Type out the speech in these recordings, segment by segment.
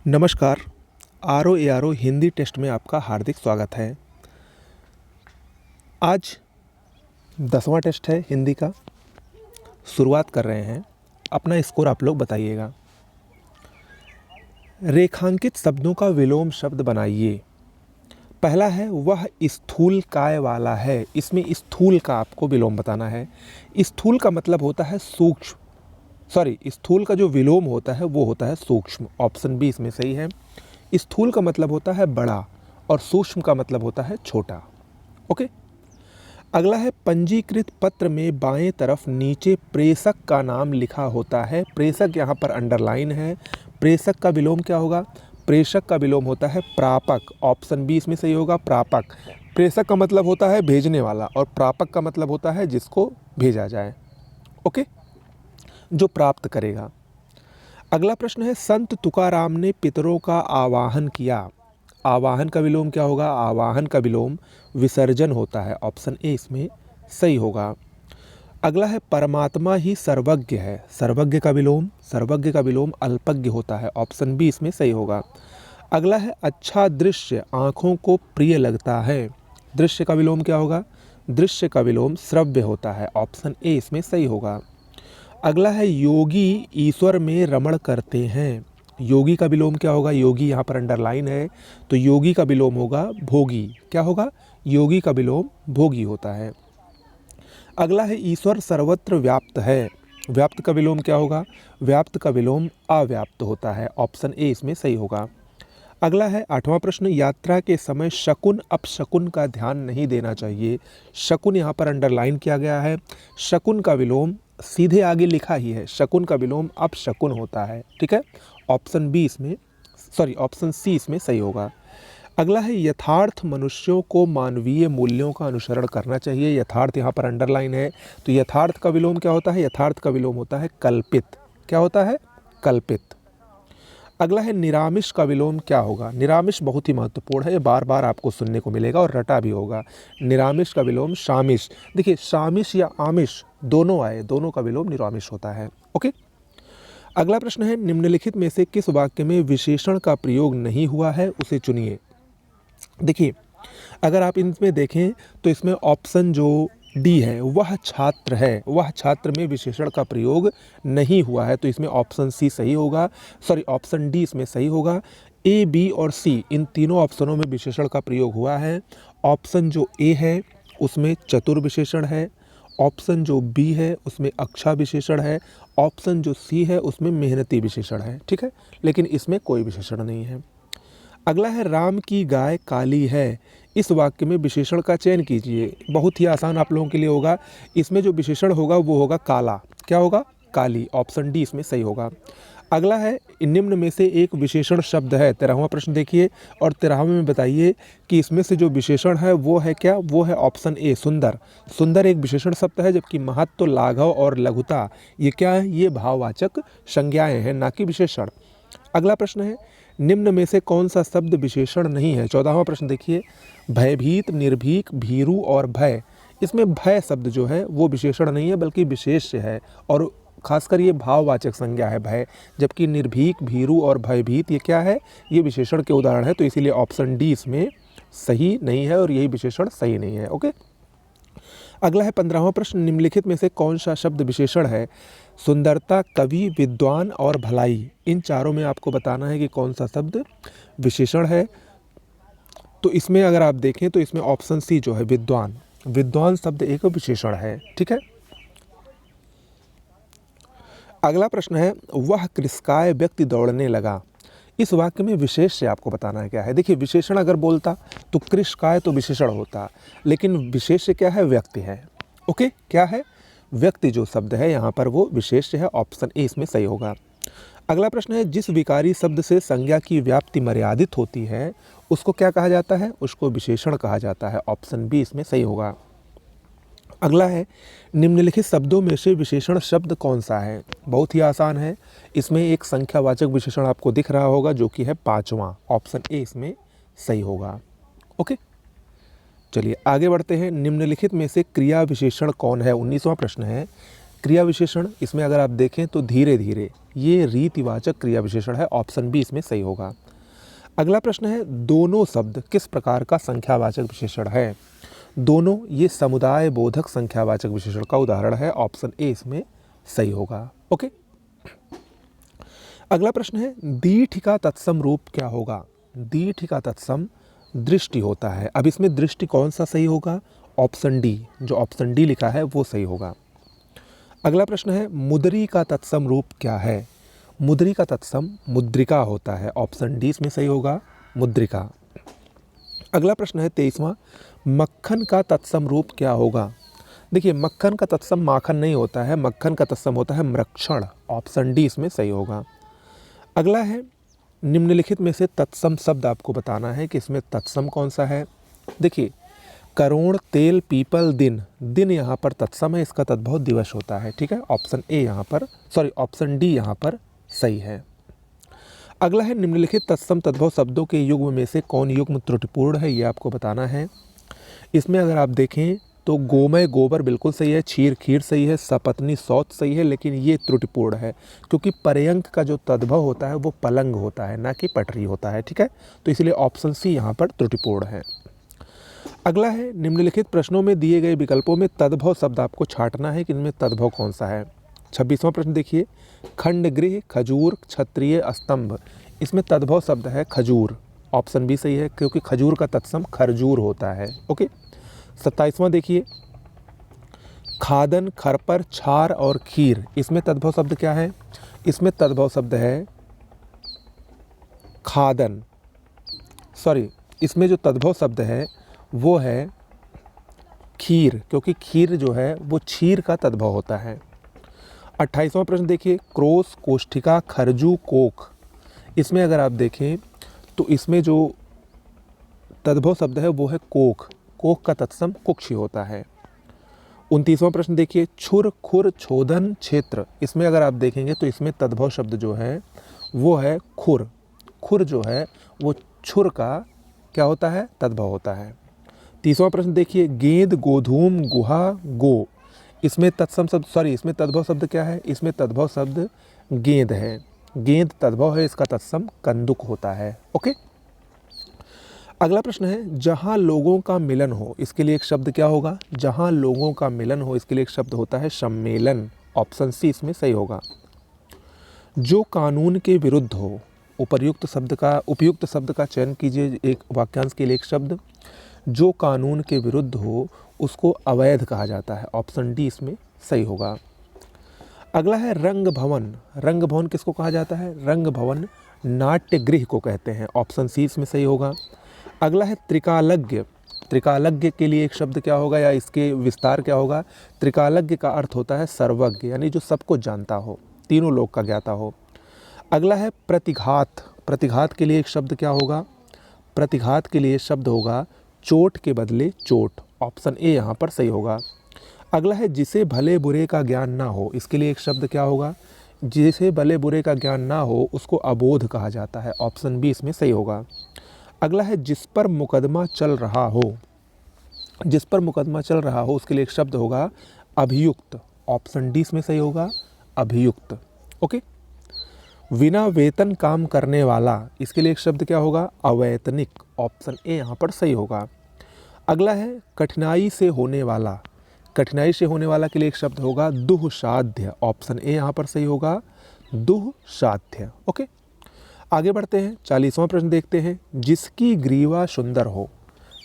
नमस्कार। R O Hindi test में आपका हार्दिक स्वागत है। आज 10वां टेस्ट है हिंदी का। शुरुआत कर रहे हैं। अपना स्कोर आप लोग बताइएगा। रेखांकित शब्दों का विलोम शब्द बनाइए। पहला है वह स्थूल काय वाला है। इसमें स्थूल का आपको विलोम बताना है। स्थूल का मतलब होता है सूक्ष्म, स्थूल का जो विलोम होता है वो होता है सूक्ष्म। ऑप्शन बी इसमें सही है। स्थूल का मतलब होता है बड़ा और सूक्ष्म का मतलब होता है छोटा। ओके। अगला है पंजीकृत पत्र में बाएं तरफ नीचे प्रेषक का नाम लिखा होता है। प्रेषक यहाँ पर अंडरलाइन है। प्रेषक का विलोम क्या होगा? प्रेषक का विलोम होता है प्रापक। ऑप्शन बी इसमें सही होगा, प्रापक। प्रेषक का मतलब होता है भेजने वाला और प्रापक का मतलब होता है जिसको भेजा जाए। ओके, जो प्राप्त करेगा। अगला प्रश्न है संत तुकाराम ने पितरों का आवाहन किया। आवाहन का विलोम क्या होगा? आवाहन का विलोम विसर्जन होता है। ऑप्शन ए इसमें सही होगा। अगला है परमात्मा ही सर्वज्ञ है। सर्वज्ञ का विलोम अल्पज्ञ होता है। ऑप्शन बी इसमें सही होगा। अगला है अच्छा दृश्य आँखों को प्रिय लगता है। दृश्य का विलोम क्या होगा? दृश्य का विलोम श्रव्य होता है। ऑप्शन ए इसमें सही होगा। अगला है योगी ईश्वर में रमण करते हैं। योगी का विलोम क्या होगा? योगी यहाँ पर अंडरलाइन है तो योगी का विलोम होगा भोगी। क्या होगा? योगी का विलोम भोगी होता है। अगला है ईश्वर सर्वत्र व्याप्त है। व्याप्त का विलोम क्या होगा? व्याप्त का विलोम अव्याप्त होता है। ऑप्शन ए इसमें सही होगा। अगला है 8वां प्रश्न यात्रा के समय शकुन अपशकुन का ध्यान नहीं देना चाहिए। शकुन यहाँ पर अंडरलाइन किया गया है। शकुन का विलोम सीधे आगे लिखा ही है। शकुन का विलोम अपशकुन होता है। ठीक है, ऑप्शन सी इसमें सही होगा। अगला है यथार्थ मनुष्यों को मानवीय मूल्यों का अनुसरण करना चाहिए। यथार्थ यहाँ पर अंडरलाइन है तो यथार्थ का विलोम क्या होता है? यथार्थ का विलोम होता है कल्पित। क्या होता है? कल्पित। अगला है निरामिष का विलोम क्या होगा? निरामिष बहुत ही महत्वपूर्ण है, ये बार बार आपको सुनने को मिलेगा और रटा भी होगा। निरामिष का विलोम शामिश। देखिए शामिश या आमिष दोनों आए, दोनों का विलोम निरामिष होता है। ओके। अगला प्रश्न है निम्नलिखित में से किस वाक्य में विशेषण का प्रयोग नहीं हुआ है उसे चुनिए। देखिए अगर आप इनमें देखें तो इसमें ऑप्शन जो डी है वह छात्र है, वह छात्र में विशेषण का प्रयोग नहीं हुआ है तो इसमें ऑप्शन सी सही होगा। ऑप्शन डी इसमें सही होगा। ए, बी और सी इन तीनों ऑप्शनों में विशेषण का प्रयोग हुआ है। ऑप्शन जो ए है उसमें चतुर विशेषण है। ऑप्शन जो बी है उसमें अच्छा विशेषण है। ऑप्शन जो सी है उसमें मेहनती विशेषण है। ठीक है, लेकिन इसमें कोई विशेषण नहीं है। अगला है राम की गाय काली है। इस वाक्य में विशेषण का चयन कीजिए। बहुत ही आसान आप लोगों के लिए होगा। इसमें जो विशेषण होगा वो होगा काला। क्या होगा? काली। ऑप्शन डी इसमें सही होगा। अगला है निम्न में से एक विशेषण शब्द है। 13वां प्रश्न देखिए और 13वें में बताइए कि इसमें से जो विशेषण है वो है क्या? वो है ऑप्शन ए सुंदर। सुंदर एक विशेषण शब्द है जबकि महत्व, लाघव और लघुता ये क्या है? ये भाववाचक संज्ञाएं हैं, ना कि विशेषण। अगला प्रश्न है निम्न में से कौन सा शब्द विशेषण नहीं है? 14वां प्रश्न देखिए भयभीत, निर्भीक, भीरू और भय। इसमें भय शब्द जो है वो विशेषण नहीं है बल्कि विशेष्य है और खासकर ये भाववाचक संज्ञा है भय, जबकि निर्भीक, भीरू और भयभीत ये क्या है? ये विशेषण के उदाहरण है तो इसीलिए ऑप्शन डी इसमें सही नहीं है और यही विशेषण सही नहीं है। ओके। अगला है 15वां प्रश्न निम्नलिखित में से कौन सा शब्द विशेषण है? सुंदरता, कवि, विद्वान और भलाई। इन चारों में आपको बताना है कि कौन सा शब्द विशेषण है। तो इसमें अगर आप देखें तो इसमें ऑप्शन सी जो है विद्वान, विद्वान शब्द एक विशेषण है। ठीक है। अगला प्रश्न है वह कृषकाय व्यक्ति दौड़ने लगा। इस वाक्य में विशेष्य आपको बताना है क्या है। देखिए विशेषण अगर बोलता तो कृषकाय तो विशेषण होता, लेकिन विशेष्य क्या है? व्यक्ति है। ओके, क्या है? व्यक्ति जो शब्द है यहाँ पर वो विशेष्य है। ऑप्शन ए इसमें सही होगा। अगला प्रश्न है जिस विकारी शब्द से संज्ञा की व्याप्ति मर्यादित होती है उसको क्या कहा जाता है? उसको विशेषण कहा जाता है। ऑप्शन बी इसमें सही होगा। अगला है निम्नलिखित शब्दों में से विशेषण शब्द कौन सा है? बहुत ही आसान है। इसमें एक संख्यावाचक विशेषण आपको दिख रहा होगा जो कि है 5वां। ऑप्शन ए इसमें सही होगा। ओके, चलिए आगे बढ़ते हैं। निम्नलिखित में से क्रिया विशेषण कौन है? 19वां प्रश्न है क्रिया विशेषण, इसमें अगर आप देखें तो धीरे धीरे, ये रीतिवाचक क्रिया विशेषण है, ऑप्शन बी इसमें सही होगा। अगला प्रश्न है, दोनों शब्द किस प्रकार का संख्यावाचक विशेषण है? दोनों ये समुदाय बोधक संख्यावाचक विशेषण का उदाहरण है, ऑप्शन ए इसमें सही होगा। ओके, अगला प्रश्न है, दीर्घ का तत्सम रूप क्या होगा? दीर्घ का तत्सम दृष्टि होता है। अब इसमें दृष्टि कौन सा सही होगा? ऑप्शन डी, जो ऑप्शन डी लिखा है वो सही होगा। अगला प्रश्न है, मुद्री का तत्सम रूप क्या है? मुद्री का तत्सम मुद्रिका होता है, ऑप्शन डी इसमें सही होगा, मुद्रिका। अगला प्रश्न है 23वां, मक्खन का तत्सम रूप क्या होगा? देखिए, मक्खन का तत्सम माखन नहीं होता है, मक्खन का तत्सम होता है मृक्षण, ऑप्शन डी इसमें सही होगा। अगला है, निम्नलिखित में से तत्सम शब्द आपको बताना है कि इसमें तत्सम कौन सा है। देखिए, करोड़, तेल, पीपल, दिन, दिन यहाँ पर तत्सम है, इसका तद्भव दिवस होता है, ठीक है, ऑप्शन ए यहाँ पर, सॉरी ऑप्शन डी यहाँ पर सही है। अगला है, निम्नलिखित तत्सम तद्भव शब्दों के युग्म में से कौन युग्म त्रुटिपूर्ण है, ये आपको बताना है। इसमें अगर आप देखें तो गोमय गोबर बिल्कुल सही है, क्षीर खीर सही है, सपत्नी सौत सही है, लेकिन ये त्रुटिपूर्ण है क्योंकि पर्यंक का जो तद्भव होता है वो पलंग होता है, ना कि पटरी होता है, ठीक है, तो इसलिए ऑप्शन सी यहाँ पर त्रुटिपूर्ण है। अगला है, निम्नलिखित प्रश्नों में दिए गए विकल्पों में तद्भव शब्द आपको छांटना है कि इनमें तद्भव कौन सा है। 26वां प्रश्न देखिए, खंडगृह, खजूर, क्षत्रिय, स्तंभ, इसमें तद्भव शब्द है खजूर, ऑप्शन बी सही है क्योंकि खजूर का तत्सम खरजूर होता है। ओके, 27वां देखिए, खादन, खरपर, छार और खीर, इसमें तद्भव शब्द क्या है? इसमें तद्भव शब्द है खादन, सॉरी, इसमें जो तद्भव शब्द है वो है खीर, क्योंकि खीर जो है वो क्षीर का तद्भव होता है। 28वां प्रश्न देखिए, क्रोस, कोष्ठिका, खरजू, कोख, इसमें अगर आप देखें तो इसमें जो तद्भव शब्द है वो है कोख, कोख का तत्सम कुक्षी होता है। 29वां प्रश्न देखिए, छुर, खुर, छोदन, क्षेत्र, इसमें अगर आप देखेंगे तो इसमें तद्भव शब्द जो है वो है खुर, खुर जो है वो छुर का क्या होता है? तद्भव होता है। 30वां प्रश्न देखिए, गेंद, गोधूम, गुहा, गो, इसमें तत्सम शब्द, सॉरी इसमें तद्भव शब्द क्या है? इसमें तद्भव शब्द गेंद है, गेंद तद्भव है, इसका तत्सम कंदुक होता है। ओके, अगला प्रश्न है, जहां लोगों का मिलन हो, इसके लिए एक शब्द क्या होगा? जहां लोगों का मिलन हो, इसके लिए एक शब्द होता है सम्मेलन, ऑप्शन सी इसमें सही होगा। जो कानून के विरुद्ध हो, उपयुक्त शब्द का चयन कीजिए एक वाक्यांश के लिए एक शब्द। जो कानून के विरुद्ध हो उसको अवैध कहा जाता है, ऑप्शन डी इसमें सही होगा। अगला है रंग भवन, रंग भवन किसको कहा जाता है? रंग भवन नाट्य गृह को कहते हैं, ऑप्शन सी इसमें सही होगा। अगला है त्रिकालज्ञ, त्रिकालज्ञ के लिए एक शब्द क्या होगा या इसके विस्तार क्या होगा? त्रिकालज्ञ का अर्थ होता है सर्वज्ञ, यानी जो सब कुछ जानता हो, तीनों लोक का ज्ञाता हो। अगला है प्रतिघात, प्रतिघात के लिए एक शब्द क्या होगा? प्रतिघात के लिए शब्द होगा चोट के बदले चोट, ऑप्शन ए यहाँ पर सही होगा। अगला है जिसे भले बुरे का ज्ञान ना हो, इसके लिए एक शब्द क्या होगा? जिसे भले बुरे का ज्ञान ना हो उसको अबोध कहा जाता है, ऑप्शन बी इसमें सही होगा। अगला है जिस पर मुकदमा चल रहा हो, जिस पर मुकदमा चल रहा हो उसके लिए एक शब्द होगा अभियुक्त, ऑप्शन डी इसमें सही होगा, अभियुक्त। ओके, बिना वेतन काम करने वाला, इसके लिए एक शब्द क्या होगा? अवैतनिक, ऑप्शन ए यहाँ पर सही होगा। अगला है कठिनाई से होने वाला, कठिनाई से होने वाला के लिए एक शब्द होगा दुःसाध्य, ऑप्शन ए यहाँ पर सही होगा, दुःसाध्य। ओके, आगे बढ़ते हैं, 40वां प्रश्न देखते हैं। जिसकी ग्रीवा सुंदर हो,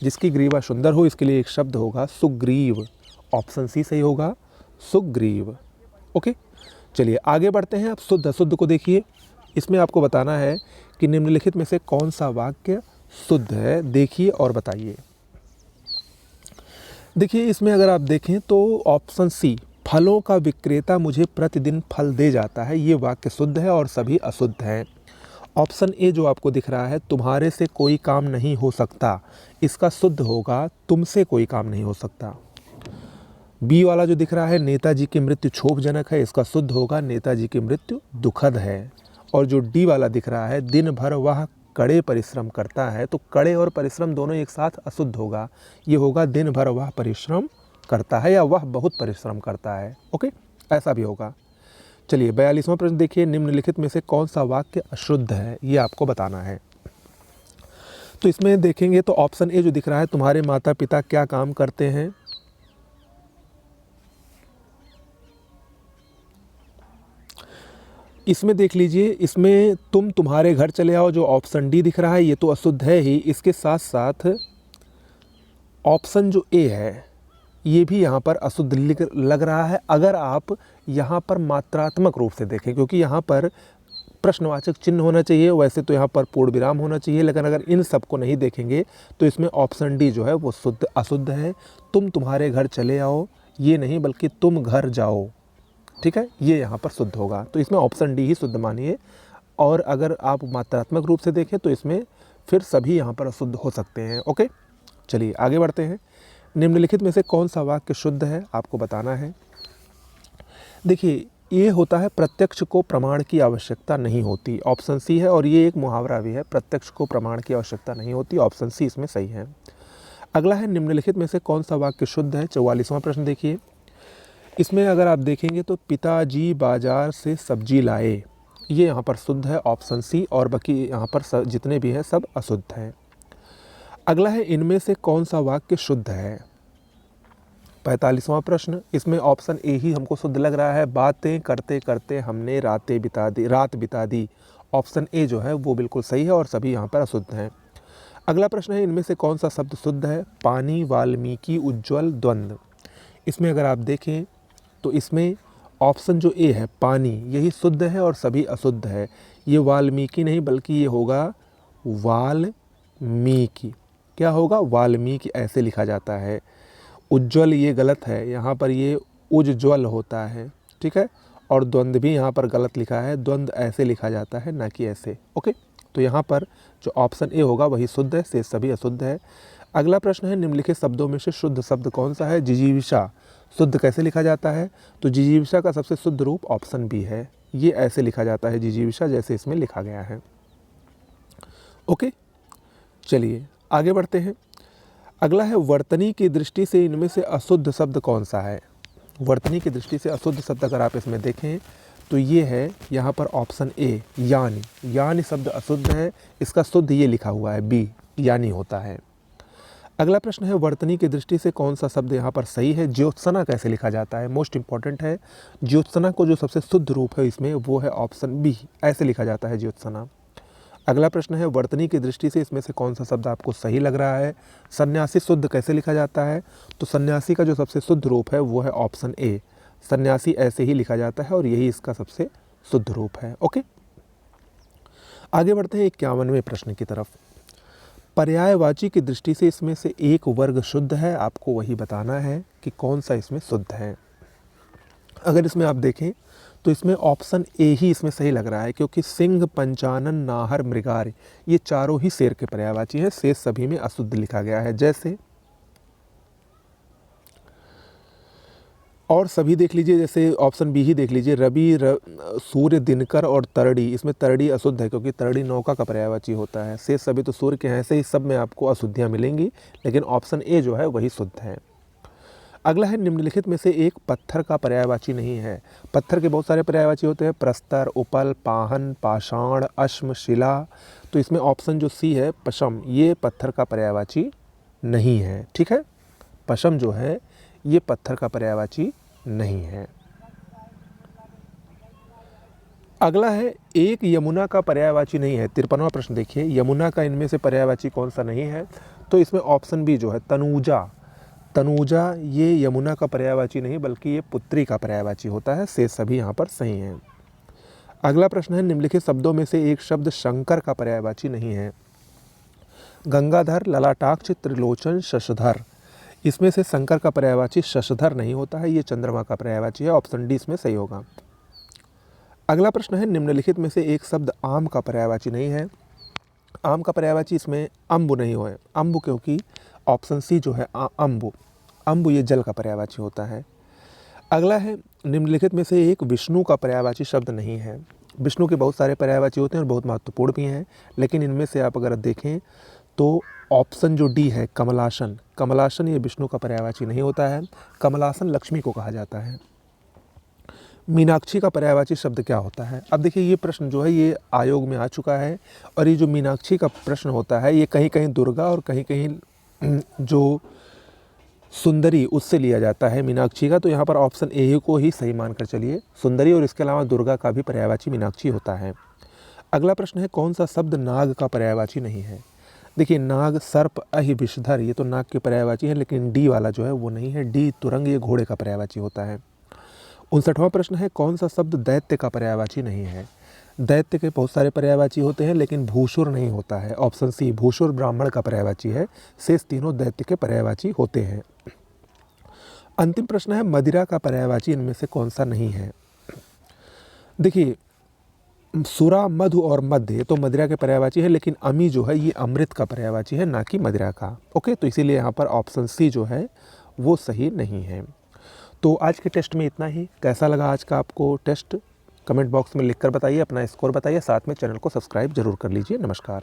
जिसकी ग्रीवा सुंदर हो इसके लिए एक शब्द होगा सुग्रीव, ऑप्शन सी सही होगा, सुग्रीव। ओके, चलिए आगे बढ़ते हैं। अब शुद्ध अशुद्ध को देखिए, इसमें आपको बताना है कि निम्नलिखित में से कौन सा वाक्य शुद्ध है, देखिए और बताइए। देखिए, इसमें अगर आप देखें तो ऑप्शन सी, फलों का विक्रेता मुझे प्रतिदिन फल दे जाता है, ये वाक्य शुद्ध है और सभी अशुद्ध हैं। ऑप्शन ए जो आपको दिख रहा है तुम्हारे से कोई काम नहीं हो सकता, इसका शुद्ध होगा तुमसे कोई काम नहीं हो सकता। बी वाला जो दिख रहा है नेताजी की मृत्यु क्षोभजनक है, इसका शुद्ध होगा नेताजी की मृत्यु दुखद है। और जो डी वाला दिख रहा है दिन भर वह कड़े परिश्रम करता है, तो कड़े और परिश्रम दोनों एक साथ अशुद्ध होगा, ये होगा दिन भर वह परिश्रम करता है या वह बहुत परिश्रम करता है। ओके, ऐसा भी होगा। चलिए 42वां प्रश्न देखिए, निम्नलिखित में से कौन सा वाक्य अशुद्ध है, ये आपको बताना है। तो इसमें देखेंगे तो ऑप्शन ए जो दिख रहा है, तुम्हारे माता पिता क्या काम करते हैं, इसमें देख लीजिए, इसमें तुम तुम्हारे घर चले आओ, जो ऑप्शन डी दिख रहा है ये तो अशुद्ध है ही। इसके साथ साथ ऑप्शन जो ए है ये भी यहाँ पर अशुद्ध लग रहा है, अगर आप यहाँ पर मात्रात्मक रूप से देखें, क्योंकि यहाँ पर प्रश्नवाचक चिन्ह होना चाहिए, वैसे तो यहाँ पर पूर्ण विराम होना चाहिए, लेकिन अगर इन सब को नहीं देखेंगे तो इसमें ऑप्शन डी जो है वो अशुद्ध है। तुम तुम्हारे घर चले आओ, ये नहीं बल्कि तुम घर जाओ, ठीक है, ये यहाँ पर शुद्ध होगा। तो इसमें ऑप्शन डी ही शुद्ध मानिए, और अगर आप मात्रात्मक रूप से देखें तो इसमें फिर सभी यहाँ पर अशुद्ध हो सकते हैं। ओके, चलिए आगे बढ़ते हैं। निम्नलिखित में से कौन सा वाक्य शुद्ध है, आपको बताना है। देखिए ये होता है प्रत्यक्ष को प्रमाण की आवश्यकता नहीं होती, ऑप्शन सी है, और ये एक मुहावरा भी है, प्रत्यक्ष को प्रमाण की आवश्यकता नहीं होती, ऑप्शन सी इसमें सही है। अगला है, निम्नलिखित में से कौन सा वाक्य शुद्ध है। 44वां प्रश्न देखिए, इसमें अगर आप देखेंगे तो पिताजी बाजार से सब्जी लाए, ये यहाँ पर शुद्ध है, ऑप्शन सी, और बाकी यहाँ पर जितने भी हैं सब अशुद्ध हैं। अगला है, इनमें से कौन सा वाक्य शुद्ध है। 45वां प्रश्न, इसमें ऑप्शन ए ही हमको शुद्ध लग रहा है, बातें करते करते हमने रात बिता दी, ऑप्शन ए जो है वो बिल्कुल सही है, और सभी यहाँ पर अशुद्ध हैं। अगला प्रश्न है, इनमें से कौन सा शब्द शुद्ध है। पानी, वाल्मीकि, उज्ज्वल, द्वंद्व। इसमें अगर आप देखें तो इसमें ऑप्शन जो ए है पानी, यही शुद्ध है और सभी अशुद्ध है। ये वाल्मीकि नहीं बल्कि ये होगा वाल्मीकि, क्या होगा, वाल्मीकि ऐसे लिखा जाता है। उज्ज्वल ये गलत है, यहाँ पर ये उज्ज्वल होता है, ठीक है, और द्वंद्व भी यहाँ पर गलत लिखा है, द्वंद्व ऐसे लिखा जाता है ना कि ऐसे। ओके, तो यहाँ पर जो ऑप्शन ए होगा वही शुद्ध है, से सभी अशुद्ध है। अगला प्रश्न है, निम्नलिखित शब्दों में से शुद्ध शब्द कौन सा है। जिजीविषा शुद्ध कैसे लिखा जाता है, तो जिजीविषा का सबसे शुद्ध रूप ऑप्शन बी है, ये ऐसे लिखा जाता है जिजीविषा, जैसे इसमें लिखा गया है। ओके, चलिए आगे बढ़ते हैं। अगला है, वर्तनी की दृष्टि से इनमें से अशुद्ध शब्द कौन सा है। वर्तनी की दृष्टि से अशुद्ध शब्द अगर आप इसमें देखें तो ये है यहाँ पर ऑप्शन ए, यानी। यानी शब्द अशुद्ध है, इसका शुद्ध ये लिखा हुआ है बी, यानी होता है। अगला प्रश्न है, वर्तनी की दृष्टि से कौन सा शब्द यहाँ पर सही है। ज्योत्सना कैसे लिखा जाता है, मोस्ट इंपॉर्टेंट है। ज्योत्सना को जो सबसे शुद्ध रूप है इसमें वो है ऑप्शन बी, ऐसे लिखा जाता है ज्योत्सना। अगला प्रश्न है, वर्तनी की दृष्टि से इसमें से कौन सा शब्द आपको सही लग रहा है। सन्यासी शुद्ध कैसे लिखा जाता है, तो सन्यासी का जो सबसे शुद्ध रूप है वो है ऑप्शन ए, सन्यासी ऐसे ही लिखा जाता है और यही इसका सबसे शुद्ध रूप है। ओके, आगे बढ़ते हैं 51वें प्रश्न की तरफ। पर्यायवाची की दृष्टि से इसमें से एक वर्ग शुद्ध है, आपको वही बताना है कि कौन सा इसमें शुद्ध है। अगर इसमें आप देखें तो इसमें ऑप्शन ए ही इसमें सही लग रहा है, क्योंकि सिंह, पंचानन, नाहर, मृगार ये चारों ही शेर के पर्यायवाची हैं, शेष सभी में अशुद्ध लिखा गया है। जैसे और सभी देख लीजिए, जैसे ऑप्शन बी ही देख लीजिए, रवि, सूर्य, दिनकर और तरड़ी, इसमें तरड़ी अशुद्ध है क्योंकि तरड़ी नौका का पर्यायवाची होता है। शेष सभी तो सूर्य के हैं, ऐसे ही सब में आपको अशुद्धियाँ मिलेंगी, लेकिन ऑप्शन ए जो है वही शुद्ध है। अगला है, निम्नलिखित में से एक पत्थर का पर्यायवाची नहीं है। पत्थर के बहुत सारे पर्यायवाची होते हैं, प्रस्तर, उपल, पाहन, पाषाण, अश्म, शिला, तो इसमें ऑप्शन जो सी है पशम, ये पत्थर का पर्यायवाची नहीं है, ठीक है, पशम जो है ये पत्थर का पर्यायवाची नहीं है। अगला है, एक यमुना का पर्यायवाची नहीं है। 53वां प्रश्न देखिए, यमुना का इनमें से पर्यायवाची कौन सा नहीं है, तो इसमें ऑप्शन बी जो है तनुजा, तनुजा ये यमुना का पर्यायवाची नहीं बल्कि ये पुत्री का पर्यायवाची होता है, से सभी यहाँ पर सही हैं। अगला प्रश्न है, निम्नलिखित शब्दों में से एक शब्द शंकर का पर्यायवाची नहीं है। गंगाधर, ललाटाक्ष, त्रिलोचन, शशधर, इसमें से शंकर का पर्यायवाची शशधर नहीं होता है, ये चंद्रमा का पर्यायवाची है, ऑप्शन डी इसमें सही होगा। अगला प्रश्न है, निम्नलिखित में से एक शब्द आम का पर्यायवाची नहीं है। आम का पर्यायवाची इसमें अम्बु नहीं हो, अम्बु, क्योंकि ऑप्शन सी जो है अम्बु, अम्बु ये जल का पर्यायवाची होता है। अगला है, निम्नलिखित में से एक विष्णु का पर्यायवाची शब्द नहीं है। विष्णु के बहुत सारे पर्यायवाची होते हैं और बहुत महत्वपूर्ण भी हैं, लेकिन इनमें से आप अगर देखें तो ऑप्शन जो डी है कमलासन, कमलासन ये विष्णु का पर्यायवाची नहीं होता है, कमलासन लक्ष्मी को कहा जाता है। मीनाक्षी का पर्यायवाची शब्द क्या होता है? अब देखिए ये प्रश्न जो है ये आयोग में आ चुका है और ये जो मीनाक्षी का प्रश्न होता है ये कहीं कहीं दुर्गा और कहीं कहीं जो सुंदरी उससे लिया जाता है मीनाक्षी का। तो यहाँ पर ऑप्शन ए को ही सही मानकर चलिए, सुंदरी और इसके अलावा दुर्गा का भी पर्यायवाची मीनाक्षी होता है। अगला प्रश्न है कौन सा शब्द नाग का पर्यायवाची नहीं है? देखिए नाग, सर्प, अहि, विषधर ये तो नाग के पर्यायवाची है, लेकिन डी वाला जो है वो नहीं है। डी तुरंग ये घोड़े का पर्यायवाची होता है। 59वां प्रश्न है कौन सा शब्द दैत्य का पर्यायवाची नहीं है? दैत्य के बहुत सारे पर्यायवाची होते हैं लेकिन भूसुर नहीं होता है। ऑप्शन सी भूसुर ब्राह्मण का पर्यायवाची है, शेष तीनों दैत्य के पर्यायवाची होते हैं। अंतिम प्रश्न है मदिरा का पर्यायवाची इनमें से कौन सा नहीं है? देखिए सुरा, मधु और मध्य तो मदिरा के पर्यायवाची है, लेकिन अमी जो है ये अमृत का पर्यायवाची है, ना कि मदिरा का। ओके, तो इसीलिए यहाँ पर ऑप्शन सी जो है वो सही नहीं है। तो आज के टेस्ट में इतना ही। कैसा लगा आज का आपको टेस्ट? कमेंट बॉक्स में लिखकर बताइए, अपना स्कोर बताइए, साथ में चैनल को सब्सक्राइब जरूर कर लीजिए। नमस्कार।